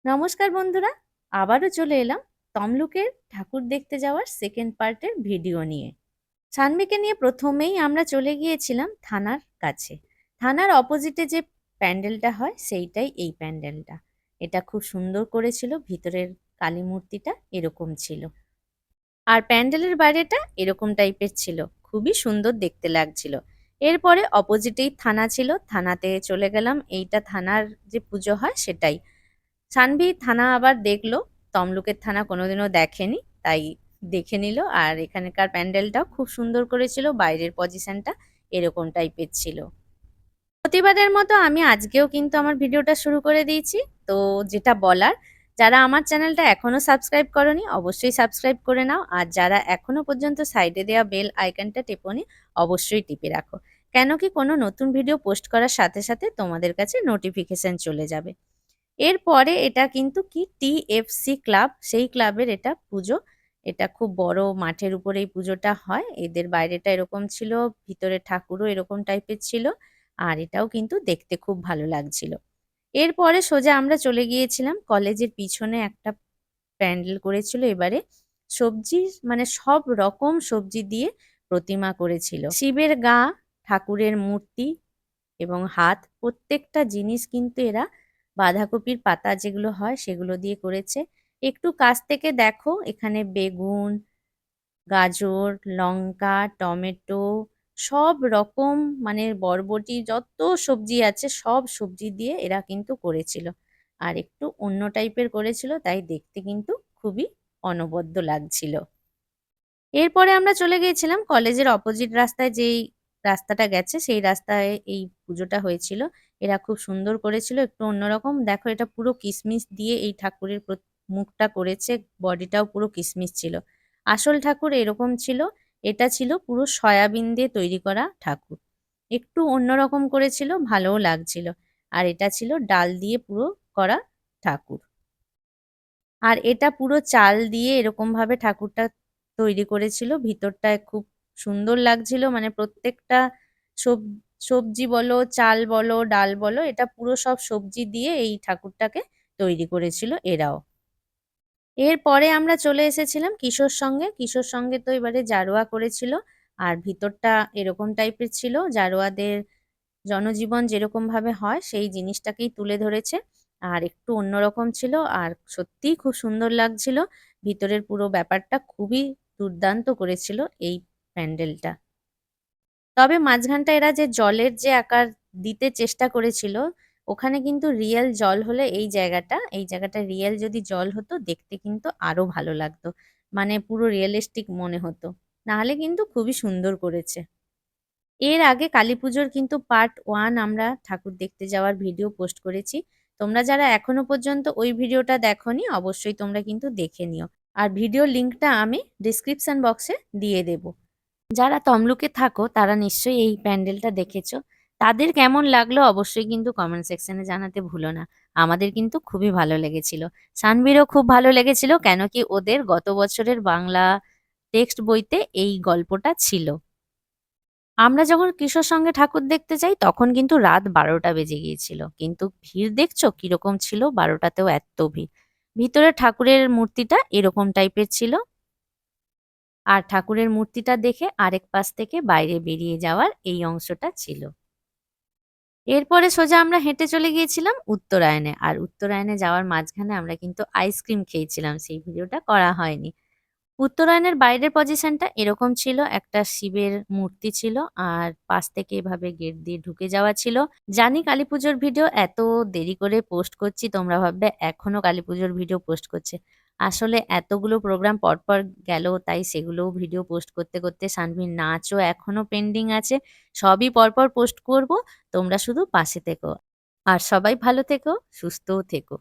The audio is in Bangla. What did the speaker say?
নমস্কার বন্ধুরা, আবারও চলে এলাম তমলুকের ঠাকুর দেখতে যাওয়ার সেকেন্ড পার্টের ভিডিও নিয়ে। সানভিকে নিয়ে প্রথমেই আমরা চলে গিয়েছিলাম থানার কাছে। থানার অপোজিটে যে প্যান্ডেলটা হয় সেইটাই এই প্যান্ডেলটা। এটা খুব সুন্দর করেছিল, ভিতরের কালী মূর্তিটা এরকম ছিল। আর প্যান্ডেলের বাইরেটা এরকম টাইপের ছিল, খুবই সুন্দর দেখতে লাগছিল। এরপরে অপোজিটেই থানা ছিল, থানাতে চলে গেলাম। এইটা থানার যে পুজো হয় সেটাই। সানভি থানা আবার দেখলো, তমলুকের থানা কোনোদিনও দেখেনি, তাই দেখে নিল। আর এখানকার প্যান্ডেলটাও খুব সুন্দর করেছিল, বাইরের পজিশনটা এরকম টাইপের ছিল। প্রতিবারের মতো আমি আজকেও কিন্তু আমার ভিডিওটা শুরু করে দিয়েছি। তো যেটা বলার, যারা আমার চ্যানেলটা এখনো সাবস্ক্রাইব করনি অবশ্যই সাবস্ক্রাইব করে নাও, আর যারা এখনো পর্যন্ত সাইডে দেওয়া বেল আইকনটা টেপোনি অবশ্যই টিপে রাখো। কেন কি কোনো নতুন ভিডিও পোস্ট করার সাথে সাথে তোমাদের কাছে নোটিফিকেশন চলে যাবে। এরপরে এটা কিন্তু কি টিএফসি ক্লাব, সেই ক্লাবের এটা পুজো। এটা খুব বড় মাঠের উপরে এই পুজোটা হয়। এদের বাইরেটা এরকম ছিল, ভিতরে ঠাকুরও এরকম টাইপের ছিল। আর এটাও কিন্তু দেখতে খুব ভালো লাগছিল। এরপরে সোজা আমরা চলে গিয়েছিলাম কলেজের পিছনে একটা প্যান্ডেল করেছিল এবারে। সবজি মানে সব রকম সবজি দিয়ে প্রতিমা করেছিল। শিবের গা, ঠাকুরের মূর্তি এবং হাত, প্রত্যেকটা জিনিস কিন্তু এরা বাঁধাকপির পাতা যেগুলো হয় সেগুলো দিয়ে করেছে। একটু কাছ থেকে দেখো, এখানে বেগুন, গাজর, লঙ্কা, টমেটো, সব রকম মানে বরবটি যত সবজি আছে সব সবজি দিয়ে এরা কিন্তু করেছিল। আর একটু অন্য টাইপের করেছিল, তাই দেখতে কিন্তু খুবই অনবদ্য লাগছিল। এরপরে আমরা চলে গিয়েছিলাম কলেজের অপোজিট রাস্তায়, যেই রাস্তাটা গেছে সেই রাস্তায় এই পুজোটা হয়েছিল। এরা খুব সুন্দর করেছিল, একটু অন্যরকম। দেখো, এটা পুরো কিসমিস দিয়ে এই ঠাকুরের মুখটা করেছে, বডিটাও পুরো কিসমিস ছিল। আসল ঠাকুর এরকম ছিল, এটা ছিল পুরো সয়াবিন দিয়ে তৈরি করা ঠাকুর। একটু অন্যরকম করেছিল, ভালোও লাগছিল। আর এটা ছিল ডাল দিয়ে পুরো করা ঠাকুর। আর এটা পুরো চাল দিয়ে এরকম ভাবে ঠাকুরটা তৈরি করেছিল, ভিতরটায় খুব সুন্দর লাগছিল। মানে প্রত্যেকটা সবজি বলো, চাল বলো, ডাল বলো, এটা পুরো সব সবজি দিয়ে এই ঠাকুরটাকে তৈরি করেছিল এরাও। এরপরে আমরা চলে এসেছিলাম কিশোর সঙ্গে। কিশোর সঙ্গে তো এবারে জারোয়া করেছিল। আর ভিতরটা এরকম টাইপের ছিল, জারোয়াদের জনজীবন যেরকম ভাবে হয় সেই জিনিসটাকেই তুলে ধরেছে। আর একটু অন্যরকম ছিল, আর সত্যিই খুব সুন্দর লাগছিল। ভিতরের পুরো ব্যাপারটা খুবই দুর্দান্ত করেছিল এই প্যান্ডেলটা। তবে মাঝখানটা এরা যে জলের যে আকার দিতে চেষ্টা করেছিল, ওখানে কিন্তু রিয়েল জল হলে এই জায়গাটা রিয়েল যদি জল হতো দেখতে কিন্তু আরো ভালো লাগতো, মানে পুরো রিয়েলিস্টিক মনে হতো। নাহলে কিন্তু খুবই সুন্দর করেছে। এর আগে কালীপুজোর কিন্তু পার্ট 1 আমরা ঠাকুর দেখতে যাওয়ার ভিডিও পোস্ট করেছি। তোমরা যারা এখনো পর্যন্ত ওই ভিডিওটা দেখোনি অবশ্যই তোমরা কিন্তু দেখে নিও। আর ভিডিও লিংকটা আমি ডিসক্রিপশন বক্সে দিয়ে দেব। যারা তমলুকে থাকো তারা নিশ্চয়ই এই প্যান্ডেলটা দেখেছো। তাদের কেমন লাগলো অবশ্যই কিন্তু কমেন্ট সেকশনে জানাতে ভুলো না। আমাদের কিন্তু খুবই ভালো লেগেছিল। সানভীরও খুব ভালো লেগেছিল, কেন কি ওদের গত বছরের বাংলা টেক্সট বইতে এই গল্পটা ছিল। আমরা যখন কিশোর সঙ্গে ঠাকুর দেখতে যাই তখন কিন্তু রাত 12টা বেজে গিয়েছিল, কিন্তু ভিড় দেখছো কিরকম ছিল, 12টাতেও এত ভিড়। ভিতরে ঠাকুরের মূর্তিটা এরকম টাইপের ছিল। আর ঠাকুরের মূর্তিটা দেখে আরেক পাশ থেকে বাইরে বেরিয়ে যাওয়ার এই অংশটা ছিল। এরপরে সোজা আমরা হেঁটে চলে গিয়েছিলাম উত্তরায়ণে। আর উত্তরায়ণে যাওয়ার মাঝখানে আমরা কিন্তু আইসক্রিম খেয়েছিলাম, সেই ভিডিওটা করা হয়নি। উত্তরায়ণের বাইরের পজিশনটা এরকম ছিল, একটা শিবের মূর্তি ছিল আর পাশ থেকে এভাবে গেট দিয়ে ঢুকে যাওয়া ছিল। জানি কালীপুজোর ভিডিও এত দেরি করে পোস্ট করছি, তোমরা ভাববে এখনো কালীপুজোর ভিডিও পোস্ট করছে। আসলে এতগুলো প্রোগ্রাম পরপর গেল, তাই সেগুলোও ভিডিও পোস্ট করতে করতে সানভীর নাচও এখনো পেন্ডিং আছে। সবই পরপর পোস্ট করব, তোমরা শুধু পাশে থেকো। আর সবাই ভালো থেকো, সুস্থও থেকো।